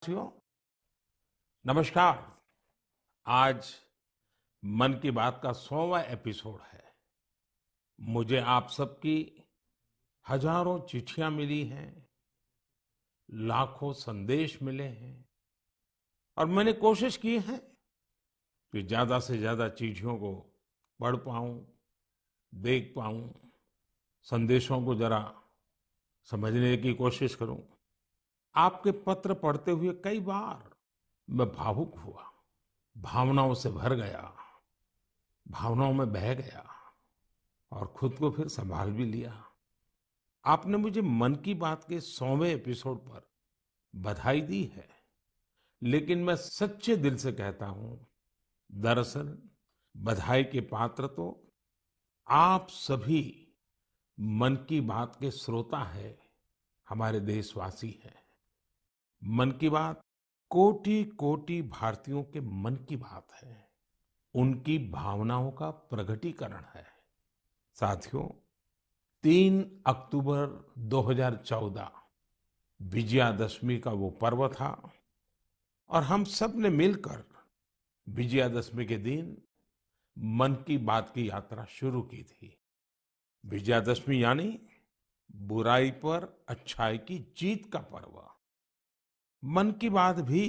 साथियों, नमस्कार। आज मन की बात का 100वां एपिसोड है। मुझे आप सबकी हजारों चिट्ठियां मिली हैं, लाखों संदेश मिले हैं और मैंने कोशिश की है कि ज्यादा से ज्यादा चिट्ठियों को पढ़ पाऊं, देख पाऊं, संदेशों को जरा समझने की कोशिश करूं। आपके पत्र पढ़ते हुए कई बार मैं भावुक हुआ, भावनाओं से भर गया, भावनाओं में बह गया और खुद को फिर संभाल भी लिया। आपने मुझे मन की बात के 100वें एपिसोड पर बधाई दी है, लेकिन मैं सच्चे दिल से कहता हूं, दरअसल बधाई के पात्र तो आप सभी मन की बात के श्रोता है, हमारे देशवासी हैं। मन की बात कोटि कोटि भारतीयों के मन की बात है, उनकी भावनाओं का प्रकटीकरण है। साथियों, 3 अक्टूबर 2014 विजयादशमी का वो पर्व था और हम सब ने मिलकर विजयादशमी के दिन मन की बात की यात्रा शुरू की थी। विजयादशमी यानी बुराई पर अच्छाई की जीत का पर्व। मन की बात भी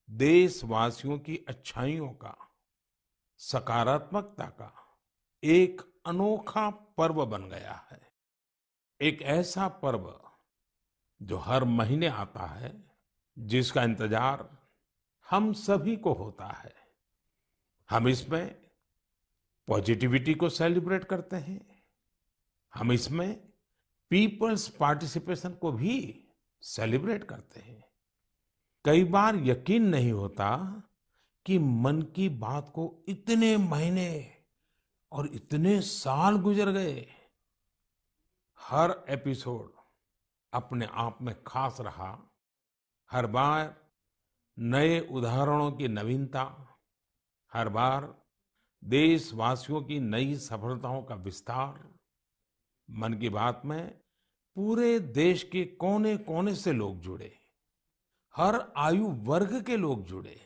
देशवासियों की अच्छाइयों का, सकारात्मकता का एक अनोखा पर्व बन गया है। एक ऐसा पर्व जो हर महीने आता है, जिसका इंतजार हम सभी को होता है। हम इसमें पॉजिटिविटी को सेलिब्रेट करते हैं, हम इसमें पीपल्स पार्टिसिपेशन को भी सेलिब्रेट करते हैं। कई बार यकीन नहीं होता कि मन की बात को इतने महीने और इतने साल गुजर गए। हर एपिसोड अपने आप में खास रहा। हर बार नए उदाहरणों की नवीनता, हर बार देशवासियों की नई सफलताओं का विस्तार। मन की बात में पूरे देश के कोने कोने से लोग जुड़े, हर आयु वर्ग के लोग जुड़े।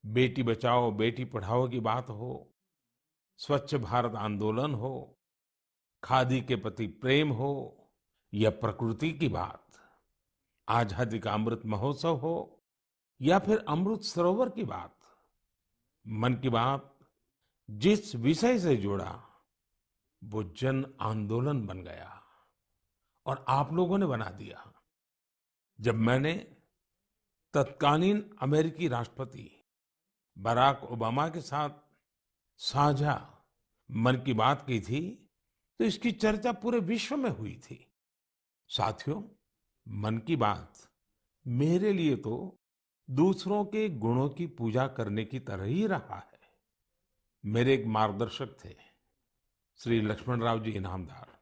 बेटी बचाओ बेटी पढ़ाओ की बात हो, स्वच्छ भारत आंदोलन हो, खादी के प्रति प्रेम हो या प्रकृति की बात, आजादी का अमृत महोत्सव हो या फिर अमृत सरोवर की बात। मन की बात जिस विषय से जुड़ा वो जन आंदोलन बन गया और आप लोगों ने बना दिया। जब मैंने तत्कालीन अमेरिकी राष्ट्रपति बराक ओबामा के साथ साझा मन की बात की थी, तो इसकी चर्चा पूरे विश्व में हुई थी। साथियों, मन की बात मेरे लिए तो दूसरों के गुणों की पूजा करने की तरह ही रहा है। मेरे एक मार्गदर्शक थे, श्री लक्ष्मण राव जी इनामदार।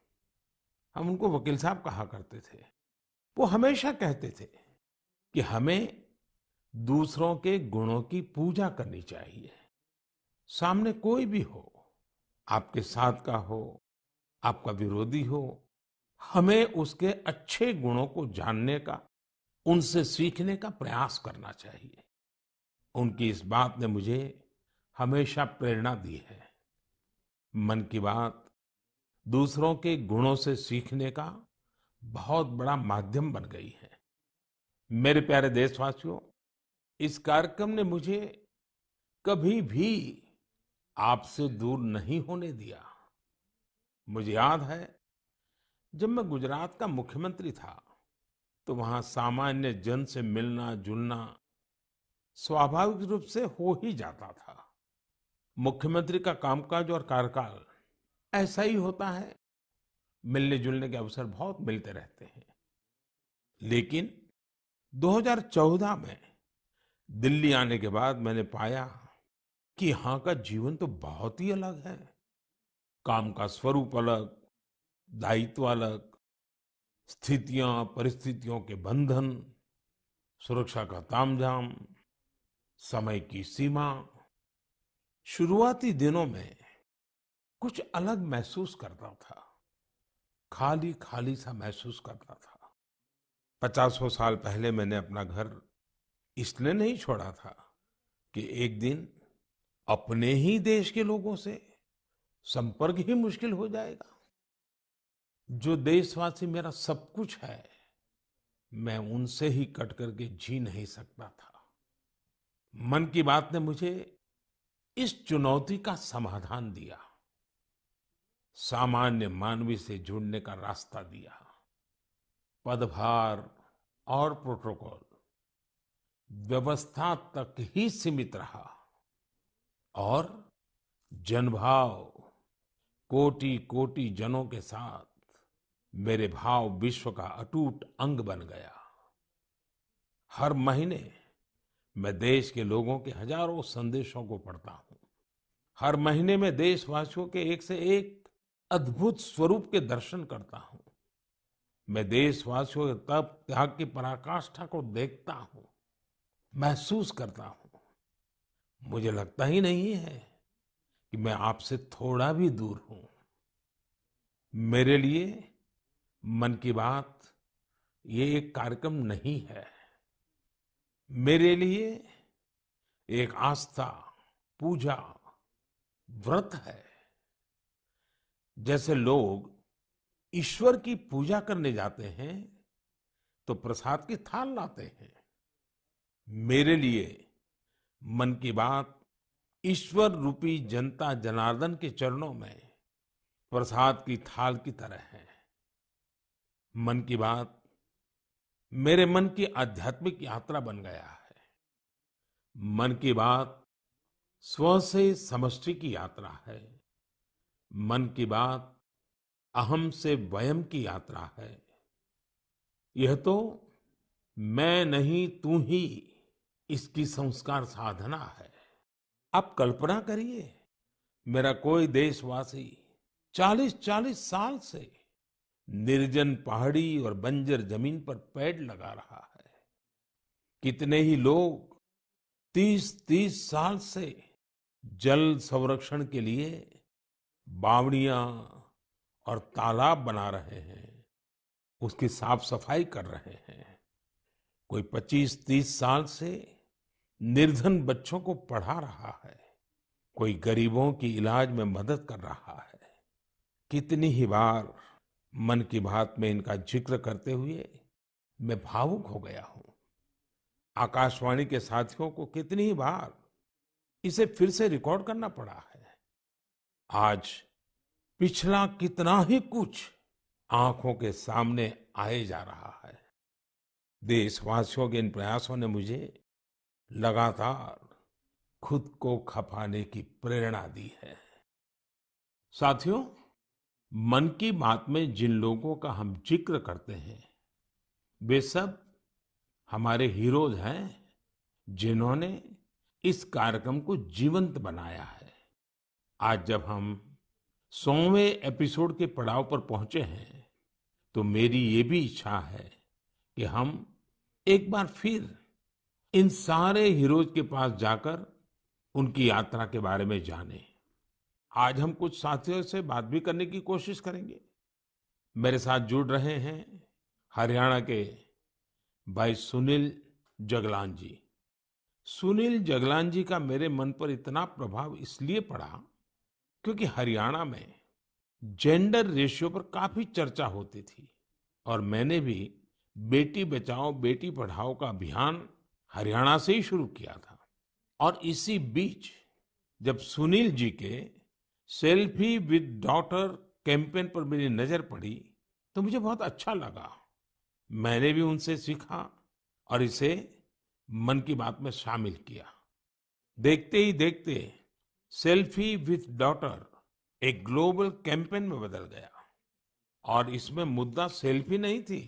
हम उनको वकील साहब कहा करते थे। वो हमेशा कहते थे कि हमें दूसरों के गुणों की पूजा करनी चाहिए। सामने कोई भी हो, आपके साथ का हो, आपका विरोधी हो, हमें उसके अच्छे गुणों को जानने का, उनसे सीखने का प्रयास करना चाहिए। उनकी इस बात ने मुझे हमेशा प्रेरणा दी है। मन की बात दूसरों के गुणों से सीखने का बहुत बड़ा माध्यम बन गई है। मेरे प्यारे देशवासियों, इस कार्यक्रम ने मुझे कभी भी आपसे दूर नहीं होने दिया। मुझे याद है, जब मैं गुजरात का मुख्यमंत्री था, तो वहां सामान्य जन से मिलना जुलना स्वाभाविक रूप से हो ही जाता था। मुख्यमंत्री का कामकाज और कार्यकाल ऐसा ही होता है, मिलने जुलने के अवसर बहुत मिलते रहते हैं। लेकिन 2014 में दिल्ली आने के बाद मैंने पाया कि यहाँ का जीवन तो बहुत ही अलग है। काम का स्वरूप अलग, दायित्व अलग, स्थितियां परिस्थितियों के बंधन, सुरक्षा का तामझाम, समय की सीमा। शुरुआती दिनों में कुछ अलग महसूस करता था, खाली खाली सा महसूस करता था। पचासों साल पहले मैंने अपना घर इसलिए नहीं छोड़ा था कि एक दिन अपने ही देश के लोगों से संपर्क ही मुश्किल हो जाएगा। जो देशवासी मेरा सब कुछ है, मैं उनसे ही कट करके जी नहीं सकता था। मन की बात ने मुझे इस चुनौती का समाधान दिया, सामान्य मानवी से जुड़ने का रास्ता दिया। पदभार और प्रोटोकॉल व्यवस्था तक ही सीमित रहा और जनभाव कोटि कोटि जनों के साथ मेरे भाव विश्व का अटूट अंग बन गया। हर महीने मैं देश के लोगों के हजारों संदेशों को पढ़ता हूँ। हर महीने में देशवासियों के एक से एक अद्भुत स्वरूप के दर्शन करता हूँ। मैं देशवासियों के तप त्याग की पराकाष्ठा को देखता हूँ, महसूस करता हूँ। मुझे लगता ही नहीं है कि मैं आपसे थोड़ा भी दूर हूँ। मेरे लिए मन की बात ये एक कार्यक्रम नहीं है। मेरे लिए एक आस्था, पूजा, व्रत है। जैसे लोग ईश्वर की पूजा करने जाते हैं तो प्रसाद की थाल लाते हैं, मेरे लिए मन की बात ईश्वर रूपी जनता जनार्दन के चरणों में प्रसाद की थाल की तरह है। मन की बात मेरे मन की आध्यात्मिक यात्रा बन गया है। मन की बात स्व से समष्टि की यात्रा है। मन की बात अहम से वयम की यात्रा है। यह तो मैं नहीं तू ही इसकी संस्कार साधना है। आप कल्पना करिए, मेरा कोई देशवासी 40-40 साल से निर्जन पहाड़ी और बंजर जमीन पर पेड़ लगा रहा है। कितने ही लोग 30-30 साल से जल संरक्षण के लिए बावड़ियां और तालाब बना रहे हैं, उसकी साफ सफाई कर रहे हैं। कोई 25-30 साल से निर्धन बच्चों को पढ़ा रहा है। कोई गरीबों की इलाज में मदद कर रहा है। कितनी ही बार मन की बात में इनका जिक्र करते हुए मैं भावुक हो गया हूं। आकाशवाणी के साथियों को कितनी ही बार इसे फिर से रिकॉर्ड करना पड़ा है। आज पिछला कितना ही कुछ आंखों के सामने आए जा रहा है। देशवासियों के इन प्रयासों ने मुझे लगातार खुद को खपाने की प्रेरणा दी है। साथियों, मन की बात में जिन लोगों का हम जिक्र करते हैं, वे सब हमारे हीरोज हैं, जिन्होंने इस कार्यक्रम को जीवंत बनाया है। आज जब हम 100वें एपिसोड के पड़ाव पर पहुंचे हैं, तो मेरी ये भी इच्छा है कि हम एक बार फिर इन सारे हीरोज के पास जाकर उनकी यात्रा के बारे में जानें। आज हम कुछ साथियों से बात भी करने की कोशिश करेंगे। मेरे साथ जुड़ रहे हैं हरियाणा के भाई सुनील जगलान जी। सुनील जगलान जी का मेरे मन पर इतना प्रभाव इसलिए पड़ा क्योंकि हरियाणा में जेंडर रेशियो पर काफी चर्चा होती थी और मैंने भी बेटी बचाओ बेटी पढ़ाओ का अभियान हरियाणा से ही शुरू किया था। और इसी बीच जब सुनील जी के सेल्फी विद डॉटर कैंपेन पर मेरी नजर पड़ी तो मुझे बहुत अच्छा लगा। मैंने भी उनसे सीखा और इसे मन की बात में शामिल किया। देखते ही देखते सेल्फी विद डॉटर एक ग्लोबल कैंपेन में बदल गया। और इसमें मुद्दा सेल्फी नहीं थी,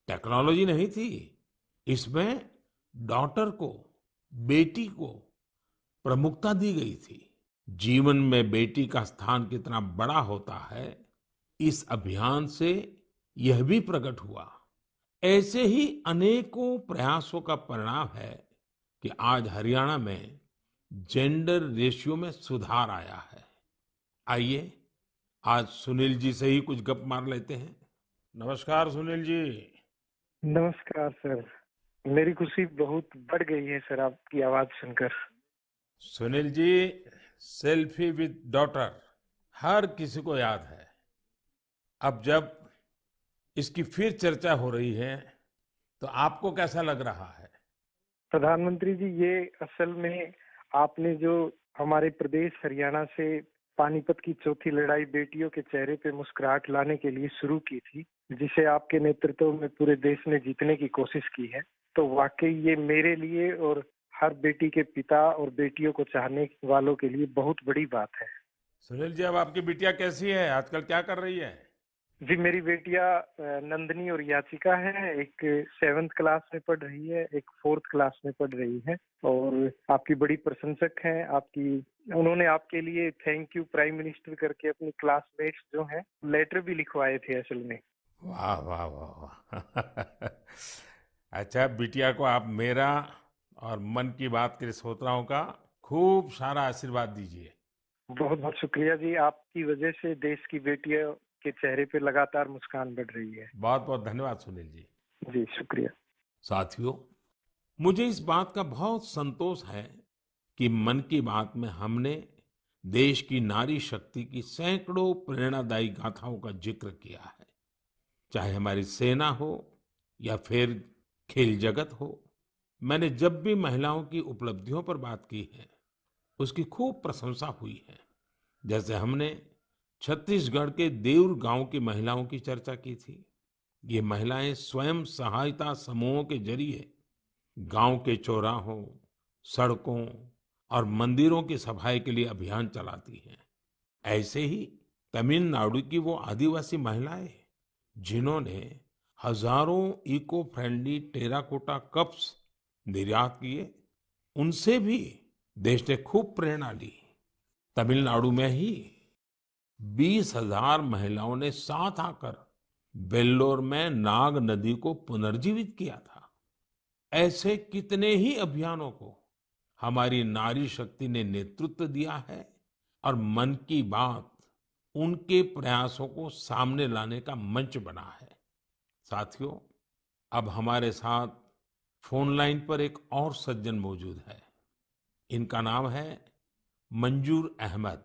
टेक्नोलॉजी नहीं थी, इसमें डॉटर को, बेटी को प्रमुखता दी गई थी। जीवन में बेटी का स्थान कितना बड़ा होता है, इस अभियान से यह भी प्रकट हुआ। ऐसे ही अनेकों प्रयासों का परिणाम है कि आज हरियाणा में जेंडर रेशियो में सुधार आया है। आइए आज सुनील जी से ही कुछ गप मार लेते हैं। नमस्कार सुनील जी। नमस्कार सर। मेरी खुशी बहुत बढ़ गई है सर आपकी आवाज सुनकर। Sunil ji, selfie with daughter हर किसी को याद है। अब जब इसकी फिर चर्चा हो रही है तो आपको कैसा लग रहा है? प्रधानमंत्री जी, ये असल में आपने जो हमारे प्रदेश हरियाणा से पानीपत की चौथी लड़ाई बेटियों के चेहरे पे मुस्कुराहट लाने के लिए शुरू की थी, जिसे आपके नेतृत्व में पूरे देश ने जीतने की कोशिश की है। तो वाकई ये मेरे लिए और हर बेटी के पिता और बेटियों को चाहने वालों के लिए बहुत बड़ी बात है। सुनील जी, अब आपकी बिटिया कैसी है? आजकल क्या कर रही है? जी, मेरी बेटियां नंदनी और याचिका है। एक 7th क्लास में पढ़ रही है, एक 4th क्लास में पढ़ रही है और आपकी बड़ी प्रशंसक हैं। आपकी उन्होंने आपके लिए थैंक यू प्राइम मिनिस्टर करके अपनी क्लासमेट्स जो हैं लेटर भी लिखवाए थे असल में। वाह वाह वाह वाह अच्छा, बिटिया को आप मेरा और मन की बात के श्रोताओं का खूब सारा आशीर्वाद दीजिए। बहुत बहुत शुक्रिया जी, आपकी वजह से देश की बेटियों के चेहरे पे लगातार मुस्कान बढ़ रही है। बहुत बहुत धन्यवाद सुनील जी। जी शुक्रिया। साथियों, मुझे इस बात का बहुत संतोष है कि मन की बात में हमने देश की नारी शक्ति की सैकड़ों प्रेरणादायी गाथाओं का जिक्र किया है। चाहे हमारी सेना हो या फिर खेल जगत हो, मैंने जब भी महिलाओं की उपलब्धियों पर बात की है उसकी खूब प्रशंसा हुई है। जैसे हमने छत्तीसगढ़ के देउर गांव की महिलाओं की चर्चा की थी। ये महिलाएं स्वयं सहायता समूहों के जरिए गांव के चौराहों, सड़कों और मंदिरों की सफाई के लिए अभियान चलाती हैं। ऐसे ही तमिलनाडु की वो आदिवासी महिलाएं जिन्होंने हजारों इको फ्रेंडली टेराकोटा कप्स निर्यात किए, उनसे भी देश ने खूब प्रेरणा ली। तमिलनाडु में ही 20,000 महिलाओं ने साथ आकर वेल्लोर में नाग नदी को पुनर्जीवित किया था। ऐसे कितने ही अभियानों को हमारी नारी शक्ति ने नेतृत्व दिया है और मन की बात उनके प्रयासों को सामने लाने का मंच बना है। साथियों, अब हमारे साथ फोन लाइन पर एक और सज्जन मौजूद है। इनका नाम है मंजूर अहमद।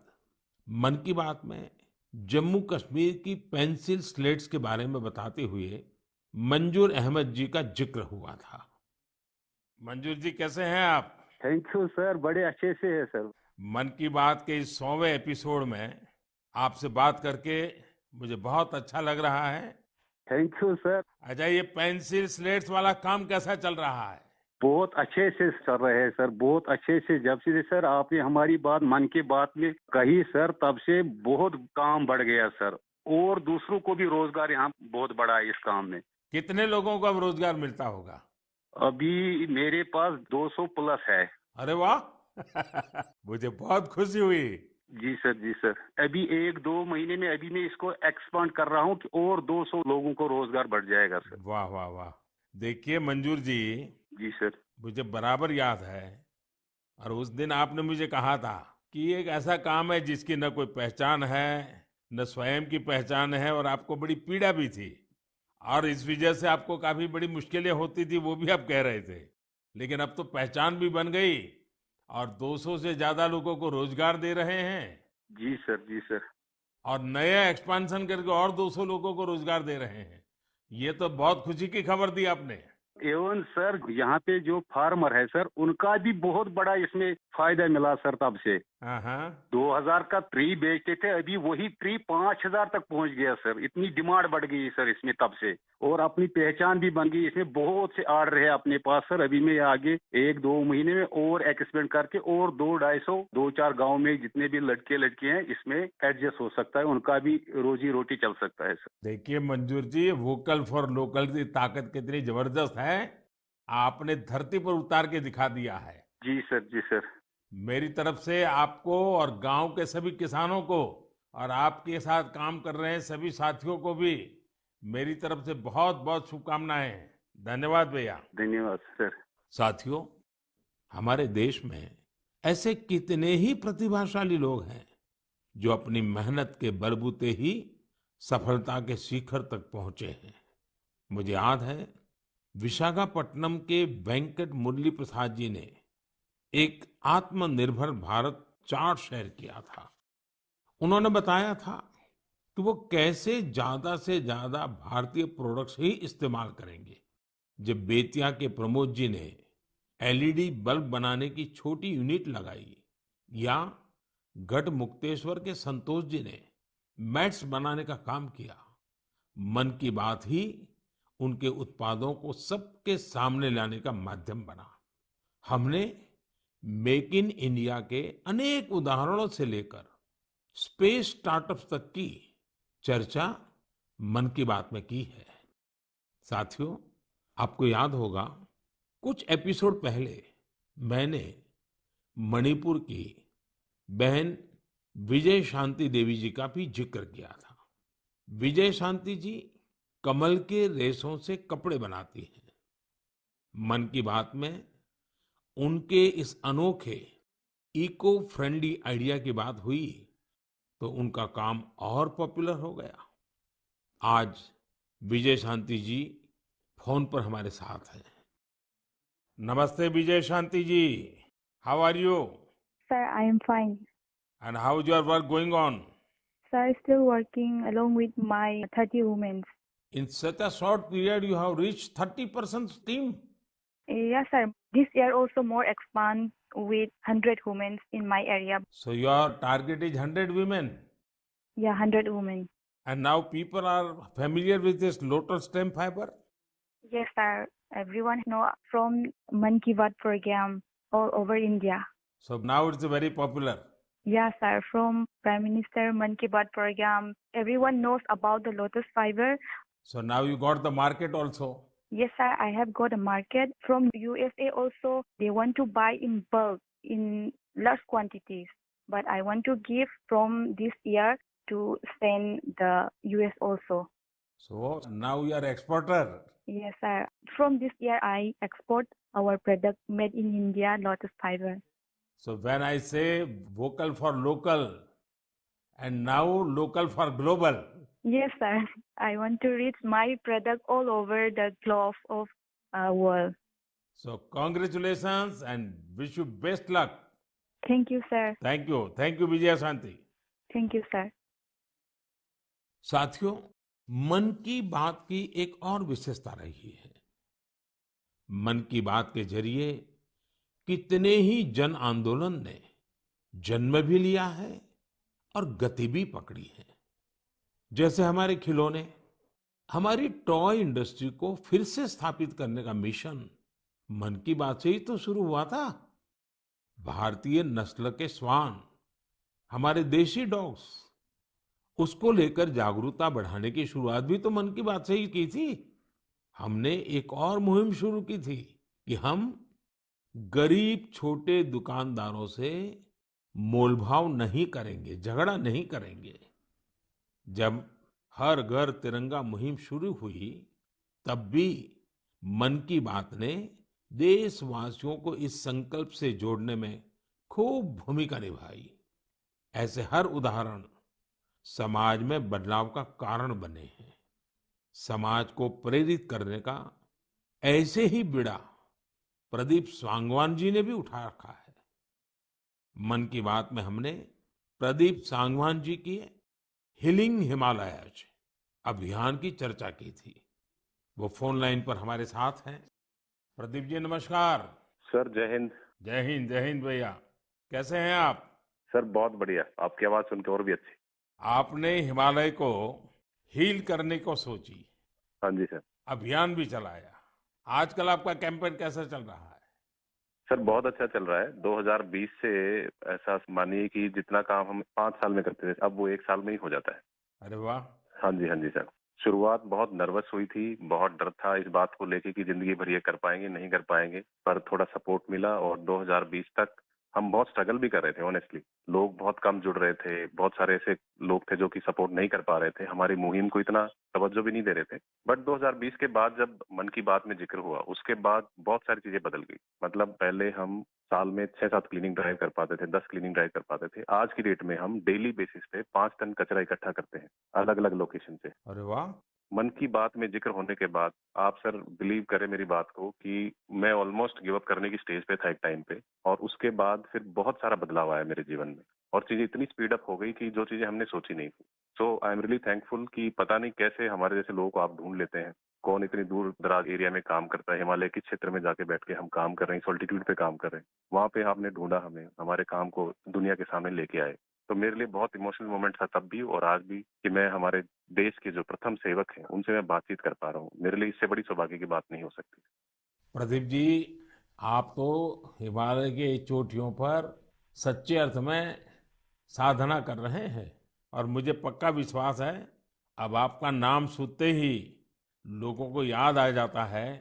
मन की बात में जम्मू कश्मीर की पेंसिल स्लेट्स के बारे में बताते हुए मंजूर अहमद जी का जिक्र हुआ था। मंजूर जी, कैसे हैं आप? थैंक यू सर, बड़े अच्छे से है सर। मन की बात के इस 100वें एपिसोड में आपसे बात करके मुझे बहुत अच्छा लग रहा है। Thank you sir. अच्छा, ये पेंसिल स्लेट्स वाला काम कैसा चल रहा है? बहुत अच्छे से चल रहे हैं सर, बहुत अच्छे से। जब से सर आपने हमारी बात मन की बात में कही सर, तब से बहुत काम बढ़ गया सर। और दूसरों को भी रोजगार यहाँ बहुत बड़ा है इस काम में। कितने लोगों को अब रोजगार मिलता होगा? अभी मेरे पास 200 प्लस है। अरे वाह मुझे बहुत खुशी हुई। जी सर, जी सर। अभी 1-2 महीने में अभी मैं इसको एक्सपांड कर रहा हूँ कि और 200 लोगों को रोजगार बढ़ जाएगा सर। वाह वाह वाह। देखिए मंजूर जी, जी सर। मुझे बराबर याद है और उस दिन आपने मुझे कहा था कि ये एक ऐसा काम है जिसकी न कोई पहचान है, न स्वयं की पहचान है, और आपको बड़ी पीड़ा भी थी और इस वजह से आपको काफी बड़ी मुश्किलें होती थी, वो भी आप कह रहे थे। लेकिन अब तो पहचान भी बन गई और 200 से ज्यादा लोगों को रोजगार दे रहे हैं जी सर, जी सर। और नया एक्सपांशन करके और 200 लोगों को रोजगार दे रहे हैं। ये तो बहुत खुशी की खबर दी आपने। एवं सर, यहाँ पे जो फार्मर है सर, उनका भी बहुत बड़ा इसमें फायदा मिला सर। तब से हाँ हाँ। 2000 का ट्री बेचते थे, अभी वही ट्री 5000 तक पहुंच गया सर। इतनी डिमांड बढ़ गई सर इसमें तब से। और अपनी पहचान भी बन गई। इसमें बहुत से आर्डर है अपने पास सर। अभी मैं आगे 1-2 महीने में और एक्सपेंड करके और 200-250 2-4 गाँव में जितने भी लड़के लड़की हैं इसमें एडजस्ट हो सकता है, उनका भी रोजी रोटी चल सकता है सर। देखिए मंजूर जी, वोकल फॉर लोकल की ताकत कितनी जबरदस्त है, आपने धरती पर उतार के दिखा दिया है। जी सर, जी सर। मेरी तरफ से आपको और गांव के सभी किसानों को और आपके साथ काम कर रहे हैं सभी साथियों को भी मेरी तरफ से बहुत बहुत शुभकामनाएं। धन्यवाद भैया। धन्यवाद सर। साथियों, हमारे देश में ऐसे कितने ही प्रतिभाशाली लोग हैं जो अपनी मेहनत के बलबूते ही सफलता के शिखर तक पहुंचे हैं। मुझे याद है विशाखापट्टनम के वेंकट मुरली प्रसाद जी ने एक आत्मनिर्भर भारत चार्ट शेयर किया था। उन्होंने बताया था कि वो कैसे ज्यादा से ज्यादा भारतीय प्रोडक्ट्स ही इस्तेमाल करेंगे। जब बेतिया के प्रमोद जी ने एलईडी बल्ब बनाने की छोटी यूनिट लगाई, या गढ़मुक्तेश्वर के संतोष जी ने मैट्स बनाने का काम किया, मन की बात ही उनके उत्पादों को सबके सामने लाने का माध्यम बना। हमने मेक इन इंडिया के अनेक उदाहरणों से लेकर स्पेस स्टार्टअप्स तक की चर्चा मन की बात में की है। साथियों, आपको याद होगा, कुछ एपिसोड पहले मैंने मणिपुर की बहन विजय शांति देवी जी का भी जिक्र किया था। विजय शांति जी कमल के रेशों से कपड़े बनाती हैं। मन की बात में उनके इस अनोखे इको फ्रेंडली आइडिया की बात हुई तो उनका काम और पॉपुलर हो गया। आज विजय शांति जी फोन पर हमारे साथ हैं। नमस्ते Vijay Shanti ji, how are you? Sir, I am fine. And how is your work going on? Sir, still working along with my 30 women. In such a short period you have reached 30% team. Yes, sir. This year also more expand with 100 women in my area. So your target is 100 women. Yeah, 100 women. And now people are familiar with this lotus stem fiber. Yes, sir. Everyone know from Man Ki Baat program all over India. So now it's very popular. Yes, sir. From Prime Minister Man Ki Baat program, everyone knows about the lotus fiber. So now you got the market also. Yes, sir. I have got a market from USA also. They want to buy in bulk in large quantities. But I want to give from this year to send the US also. So now you are exporter. Yes, sir. From this year, I export our product made in India, lotus fiber. So when I say vocal for local and now local for global. Yes, sir. I want to reach my product all over the globe of world. So congratulations and wish you best luck. Thank you, sir. Thank you. Thank you Vijay Shanti. Thank you, sir. साथियों, मन की बात की एक और विशेषता रही है। मन की बात के जरिए कितने ही जन आंदोलन ने जन्म भी लिया है और गति भी पकड़ी है। जैसे हमारे खिलौने, हमारी टॉय इंडस्ट्री को फिर से स्थापित करने का मिशन मन की बात से ही तो शुरू हुआ था। भारतीय नस्ल के श्वान, हमारे देशी डॉग्स, उसको लेकर जागरूकता बढ़ाने की शुरुआत भी तो मन की बात से ही की थी। हमने एक और मुहिम शुरू की थी कि हम गरीब छोटे दुकानदारों से मोलभाव नहीं करेंगे, झगड़ा नहीं करेंगे। जब हर घर तिरंगा मुहिम शुरू हुई, तब भी मन की बात ने देशवासियों को इस संकल्प से जोड़ने में खूब भूमिका निभाई। ऐसे हर उदाहरण समाज में बदलाव का कारण बने हैं। समाज को प्रेरित करने का ऐसे ही बीड़ा प्रदीप सांगवान जी ने भी उठा रखा है। मन की बात में हमने प्रदीप सांगवान जी की हीलिंग हिमालयज अभियान की चर्चा की थी। वो फोन लाइन पर हमारे साथ हैं। प्रदीप जी नमस्कार। सर जय हिंद। जय हिंद, जय हिंद भैया। कैसे हैं आप? सर बहुत बढ़िया, आपकी आवाज सुन के और भी अच्छी। आपने हिमालय को हील करने को सोची। हाँ जी सर। अभियान भी चलाया। आजकल आपका कैंपेन कैसा चल रहा है? सर बहुत अच्छा चल रहा है। 2020 से ऐसा मानिए कि जितना काम हम 5 साल में करते थे, अब वो 1 साल में ही हो जाता है। अरे वाह। हाँ जी सर। शुरुआत बहुत नर्वस हुई थी, बहुत डर था इस बात को लेके कि जिंदगी भर ये कर पाएंगे नहीं कर पाएंगे, पर थोड़ा सपोर्ट मिला और 2020 तक हम बहुत स्ट्रगल भी कर रहे थे। ऑनेस्टली लोग बहुत कम जुड़ रहे थे, बहुत सारे ऐसे लोग थे जो कि सपोर्ट नहीं कर पा रहे थे, हमारी मुहिम को इतना तवज्जो भी नहीं दे रहे थे। बट 2020 के बाद जब मन की बात में जिक्र हुआ, उसके बाद बहुत सारी चीजें बदल गई। मतलब पहले हम साल में 6-7 क्लीनिंग ड्राइव कर पाते थे, 10 क्लीनिंग ड्राइव कर पाते थे। आज की डेट में हम डेली बेसिस पे 5 टन कचरा इकट्ठा करते हैं अलग अलग लोकेशन से। अरे वाह। मन की बात में जिक्र होने के बाद आप सर बिलीव करें मेरी बात को कि मैं ऑलमोस्ट गिव अप करने की स्टेज पे था एक टाइम पे, और उसके बाद फिर बहुत सारा बदलाव आया मेरे जीवन में और चीजें इतनी स्पीड अप हो गई कि जो चीजें हमने सोची नहीं थी। सो आई एम रियली थैंकफुल कि पता नहीं कैसे हमारे जैसे लोगों को आप ढूंढ लेते हैं, कौन इतनी दूर दराज एरिया में काम करता है, हिमालय के क्षेत्र में जाके बैठ के हम काम कर रहे हैं, सॉल्टिट्यूड पे काम कर रहे हैं, वहां पे आपने ढूंढा हमें, हमारे काम को दुनिया के सामने लेके आए। तो मेरे लिए बहुत इमोशनल मोमेंट था तब भी और आज भी कि मैं हमारे देश के जो प्रथम सेवक हैं उनसे मैं बातचीत कर पा रहा हूँ। मेरे लिए इससे बड़ी सौभाग्य की बात नहीं हो सकती। प्रदीप जी, आप तो हिमालय की चोटियों पर सच्चे अर्थ में साधना कर रहे हैं और मुझे पक्का विश्वास है अब आपका नाम सुनते ही लोगों को याद आ जाता है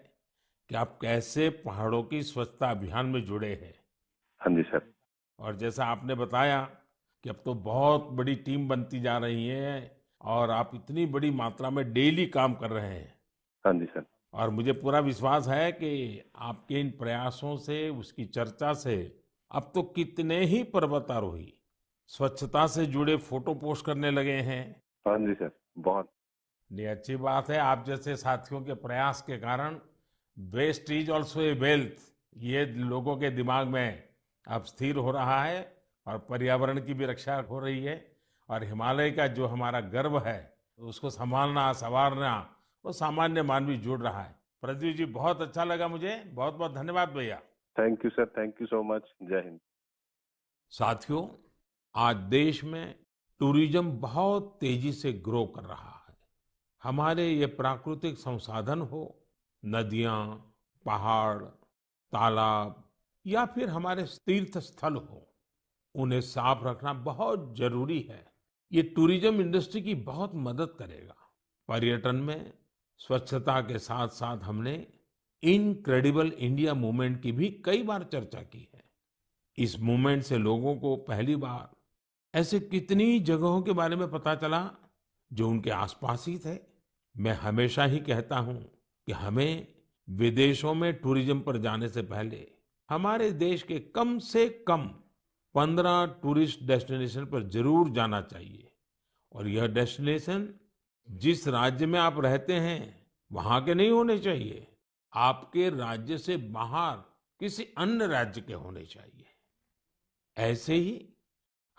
कि आप कैसे पहाड़ों की स्वच्छता अभियान में जुड़े हैं। हाँ जी सर। और जैसा आपने बताया कि अब तो बहुत बड़ी टीम बनती जा रही है और आप इतनी बड़ी मात्रा में डेली काम कर रहे हैं। हाँ जी सर। और मुझे पूरा विश्वास है कि आपके इन प्रयासों से, उसकी चर्चा से अब तो कितने ही पर्वतारोही स्वच्छता से जुड़े फोटो पोस्ट करने लगे हैं। हाँ जी सर। बहुत। ये अच्छी बात है। आप जैसे साथियों के प्रयास के कारण waste is also a wealth, ये लोगों के दिमाग में अब स्थिर हो रहा है और पर्यावरण की भी रक्षा हो रही है। और हिमालय का जो हमारा गर्व है उसको संभालना, संवारना, वो सामान्य मानवी जुड़ रहा है। प्रदीप जी, बहुत अच्छा लगा मुझे। बहुत बहुत धन्यवाद भैया। Thank you sir, thank you so much. जय हिंद। साथियों, आज देश में टूरिज्म बहुत तेजी से ग्रो कर रहा है। हमारे ये प्राकृतिक संसाधन हो, नदियां, पहाड़, तालाब या फिर हमारे तीर्थ स्थल हो, उन्हें साफ रखना बहुत जरूरी है। ये टूरिज्म इंडस्ट्री की बहुत मदद करेगा। पर्यटन में स्वच्छता के साथ साथ हमने इनक्रेडिबल इंडिया मूवमेंट की भी कई बार चर्चा की है। इस मूवमेंट से लोगों को पहली बार ऐसे कितनी जगहों के बारे में पता चला जो उनके आसपास ही थे। मैं हमेशा ही कहता हूं कि हमें विदेशों में टूरिज्म पर जाने से पहले हमारे देश के कम से कम 15 टूरिस्ट डेस्टिनेशन पर जरूर जाना चाहिए। और यह डेस्टिनेशन जिस राज्य में आप रहते हैं वहां के नहीं होने चाहिए, आपके राज्य से बाहर किसी अन्य राज्य के होने चाहिए। ऐसे ही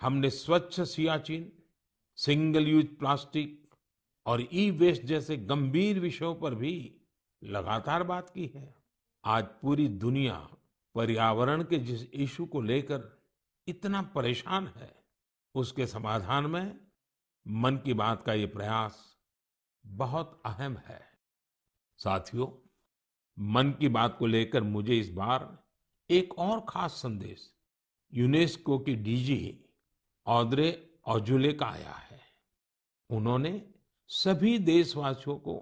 हमने स्वच्छ सियाचिन, सिंगल यूज प्लास्टिक और ई वेस्ट जैसे गंभीर विषयों पर भी लगातार बात की है। आज पूरी दुनिया पर्यावरण के जिस इशू को लेकर इतना परेशान है, उसके समाधान में मन की बात का ये प्रयास बहुत अहम है। साथियों, मन की बात को लेकर मुझे इस बार एक और खास संदेश यूनेस्को की डीजी ऑद्रे ऑजुले का आया है। उन्होंने सभी देशवासियों को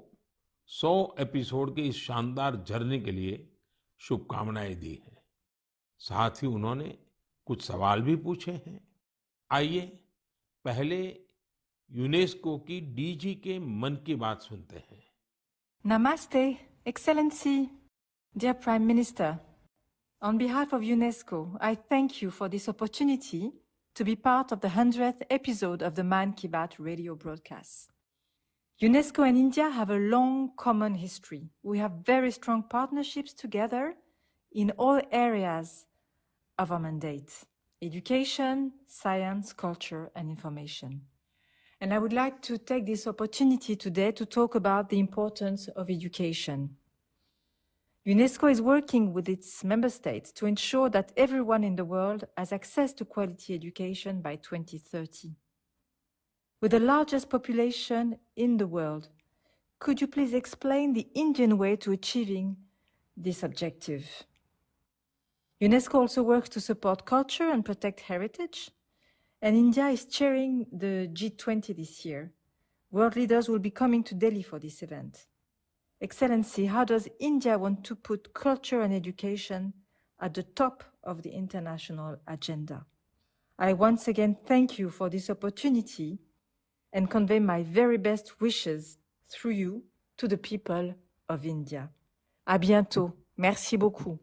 100 एपिसोड की इस शानदार जर्नी के लिए शुभकामनाएं दी हैं। साथ ही उन्होंने कुछ सवाल भी पूछे हैं। आइए पहले यूनेस्को की डीजी के मन की बात सुनते हैं। Namaste, Excellency, dear Prime Minister. On behalf of UNESCO, I thank you for this opportunity to be part of the 100th episode of the Man Ki Baat radio broadcast. UNESCO and India have a long common history. We have very strong partnerships together in all areas of our mandate: education, science, culture, and information. And I would like to take this opportunity today to talk about the importance of education. UNESCO is working with its member states to ensure that everyone in the world has access to quality education by 2030. With the largest population in the world, could you please explain the Indian way to achieving this objective? UNESCO also works to support culture and protect heritage, and India is chairing the G20 this year. World leaders will be coming to Delhi for this event. Excellency, how does India want to put culture and education at the top of the international agenda? I once again thank you for this opportunity and convey my very best wishes through you to the people of India. À bientôt. Merci beaucoup.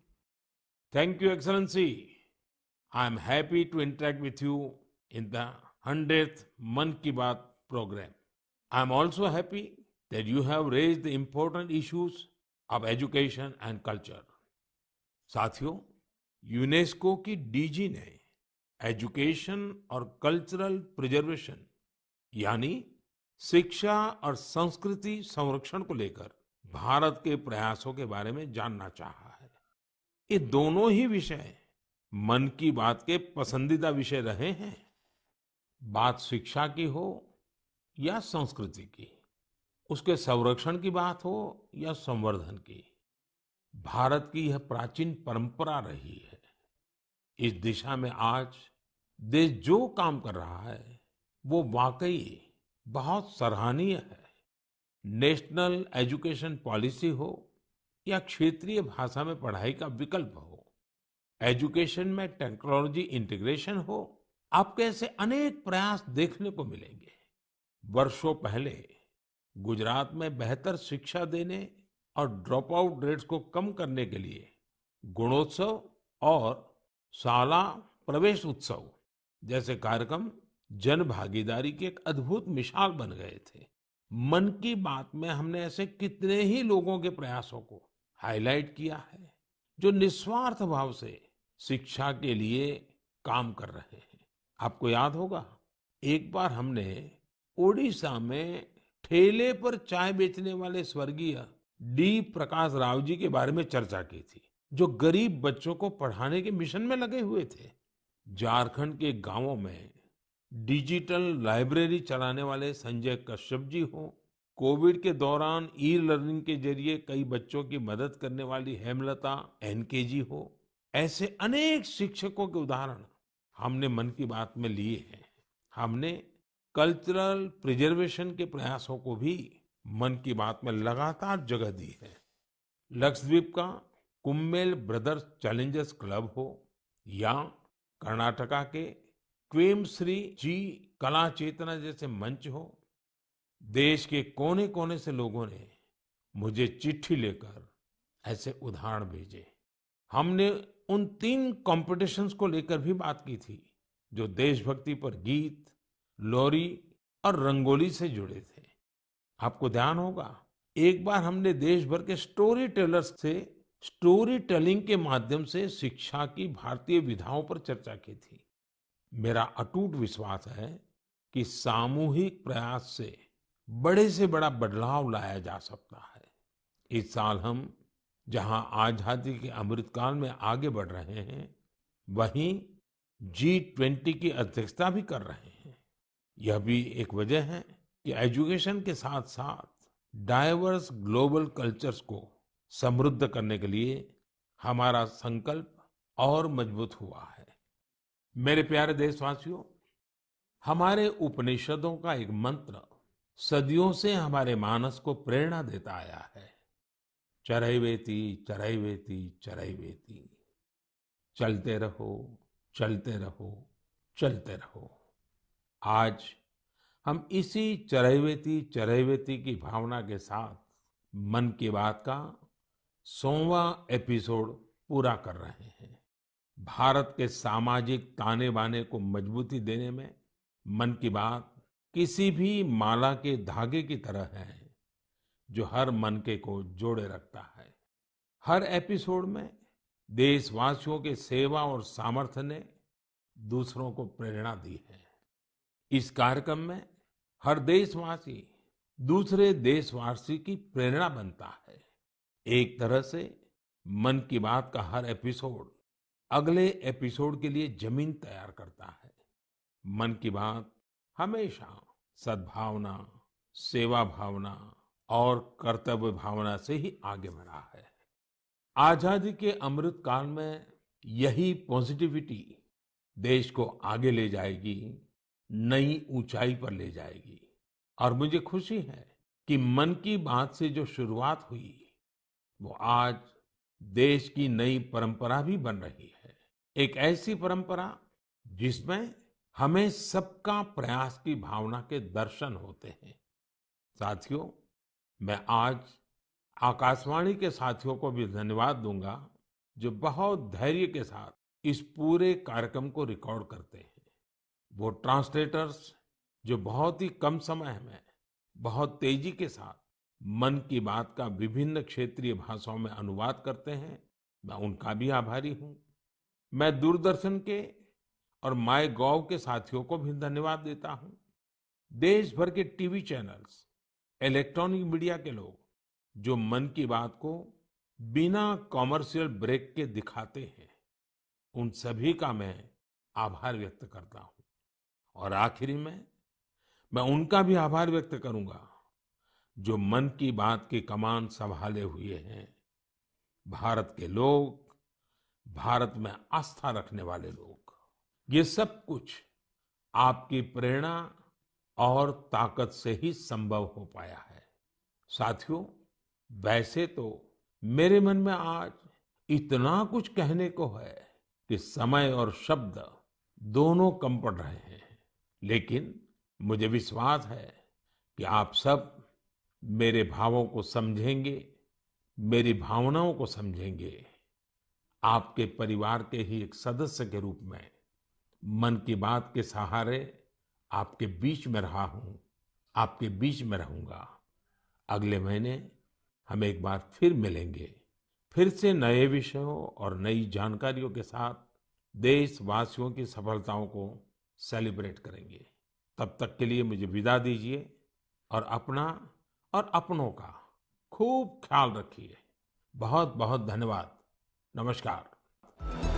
Thank you, Excellency. I am happy to interact with you in the 100th Man Ki Baat program. I am also happy that you have raised the important issues of education and culture. साथियों, UNESCO की DG ने education और cultural preservation यानी शिक्षा और संस्कृति संरक्षण को लेकर भारत के प्रयासों के बारे में जानना चाहा है। ये दोनों ही विषय मन की बात के पसंदीदा विषय रहे हैं। बात शिक्षा की हो या संस्कृति की, उसके संरक्षण की बात हो या संवर्धन की, भारत की यह प्राचीन परंपरा रही है। इस दिशा में आज देश जो काम कर रहा है वो वाकई बहुत सराहनीय है। नेशनल एजुकेशन पॉलिसी हो या क्षेत्रीय भाषा में पढ़ाई का विकल्प हो, एजुकेशन में टेक्नोलॉजी इंटीग्रेशन हो, आपको ऐसे अनेक प्रयास देखने को मिलेंगे। वर्षों पहले गुजरात में बेहतर शिक्षा देने और ड्रॉप आउट रेट्स को कम करने के लिए गुणोत्सव और शाला प्रवेश उत्सव जैसे कार्यक्रम जन भागीदारी की एक अद्भुत मिसाल बन गए थे। मन की बात में हमने ऐसे कितने ही लोगों के प्रयासों को हाईलाइट किया है जो निस्वार्थ भाव से शिक्षा के लिए काम कर रहे हैं। आपको याद होगा, एक बार हमने ओडिशा में ठेले पर चाय बेचने वाले स्वर्गीय डी प्रकाश राव जी के बारे में चर्चा की थी, जो गरीब बच्चों को पढ़ाने के मिशन में लगे हुए थे। झारखंड के गांवों में डिजिटल लाइब्रेरी चलाने वाले संजय कश्यप जी हो, कोविड के दौरान ई लर्निंग के जरिए कई बच्चों की मदद करने वाली हेमलता एनके जी हो, ऐसे अनेक शिक्षकों के उदाहरण हमने मन की बात में लिए हैं। हमने कल्चरल प्रिजर्वेशन के प्रयासों को भी मन की बात में लगातार जगह दी है। लक्षद्वीप का कुम्मेल ब्रदर्स चैलेंजर्स क्लब हो या कर्नाटका के क्वेमश्री जी कला चेतना जैसे मंच हो, देश के कोने कोने से लोगों ने मुझे चिट्ठी लेकर ऐसे उदाहरण भेजे। हमने उन 3 कॉम्पिटिशन्स को लेकर भी बात की थी जो देशभक्ति पर गीत, लोरी और रंगोली से जुड़े थे। आपको ध्यान होगा, एक बार हमने देश भर के स्टोरी टेलर्स से स्टोरी टेलिंग के माध्यम से शिक्षा की भारतीय विधाओं पर चर्चा की थी। मेरा अटूट विश्वास है कि सामूहिक प्रयास से बड़ा बदलाव लाया जा सकता है। इस साल हम जहां आजादी के अमृतकाल में आगे बढ़ रहे हैं, वहीं G20 की अध्यक्षता भी कर रहे हैं। यह भी एक वजह है कि एजुकेशन के साथ साथ डाइवर्स ग्लोबल कल्चर्स को समृद्ध करने के लिए हमारा संकल्प और मजबूत हुआ है। मेरे प्यारे देशवासियों, हमारे उपनिषदों का एक मंत्र सदियों से हमारे मानस को प्रेरणा देता आया है। चरैवेति चरैवेति चरैवेति, चलते रहो चलते रहो चलते रहो। आज हम इसी चरैवेति चरैवेति की भावना के साथ मन की बात का 100वां एपिसोड पूरा कर रहे हैं। भारत के सामाजिक ताने बाने को मजबूती देने में मन की बात किसी भी माला के धागे की तरह है जो हर मनके को जोड़े रखता है। हर एपिसोड में देशवासियों के सेवा और सामर्थ्य ने दूसरों को प्रेरणा दी है। इस कार्यक्रम में हर देशवासी दूसरे देशवासी की प्रेरणा बनता है। एक तरह से मन की बात का हर एपिसोड अगले एपिसोड के लिए जमीन तैयार करता है। मन की बात हमेशा सद्भावना, सेवा भावना और कर्तव्य भावना से ही आगे बढ़ा है। आजादी के अमृत काल में यही पॉजिटिविटी देश को आगे ले जाएगी, नई ऊंचाई पर ले जाएगी। और मुझे खुशी है कि मन की बात से जो शुरुआत हुई वो आज देश की नई परंपरा भी बन रही है। एक ऐसी परंपरा जिसमें हमें सबका प्रयास की भावना के दर्शन होते हैं। साथियों, मैं आज आकाशवाणी के साथियों को भी धन्यवाद दूंगा जो बहुत धैर्य के साथ इस पूरे कार्यक्रम को रिकॉर्ड करते हैं। वो ट्रांसलेटर्स जो बहुत ही कम समय में बहुत तेजी के साथ मन की बात का विभिन्न क्षेत्रीय भाषाओं में अनुवाद करते हैं, मैं उनका भी आभारी हूँ। मैं दूरदर्शन के और माय गॉव के साथियों को भी धन्यवाद देता हूँ। देश भर के टीवी चैनल्स, इलेक्ट्रॉनिक मीडिया के लोग जो मन की बात को बिना कॉमर्शियल ब्रेक के दिखाते हैं, उन सभी का मैं आभार व्यक्त करता हूँ। और आखिरी में मैं उनका भी आभार व्यक्त करूंगा जो मन की बात की कमान संभाले हुए हैं, भारत के लोग, भारत में आस्था रखने वाले लोग। ये सब कुछ आपकी प्रेरणा और ताकत से ही संभव हो पाया है। साथियों, वैसे तो मेरे मन में आज इतना कुछ कहने को है कि समय और शब्द दोनों कम पड़ रहे हैं, लेकिन मुझे विश्वास है कि आप सब मेरे भावों को समझेंगे, मेरी भावनाओं को समझेंगे। आपके परिवार के ही एक सदस्य के रूप में मन की बात के सहारे आपके बीच में रहा हूं, आपके बीच में रहूंगा। अगले महीने हम एक बार फिर मिलेंगे, फिर से नए विषयों और नई जानकारियों के साथ देशवासियों की सफलताओं को सेलिब्रेट करेंगे। तब तक के लिए मुझे विदा दीजिए और अपना और अपनों का खूब ख्याल रखिए। बहुत बहुत धन्यवाद। नमस्कार।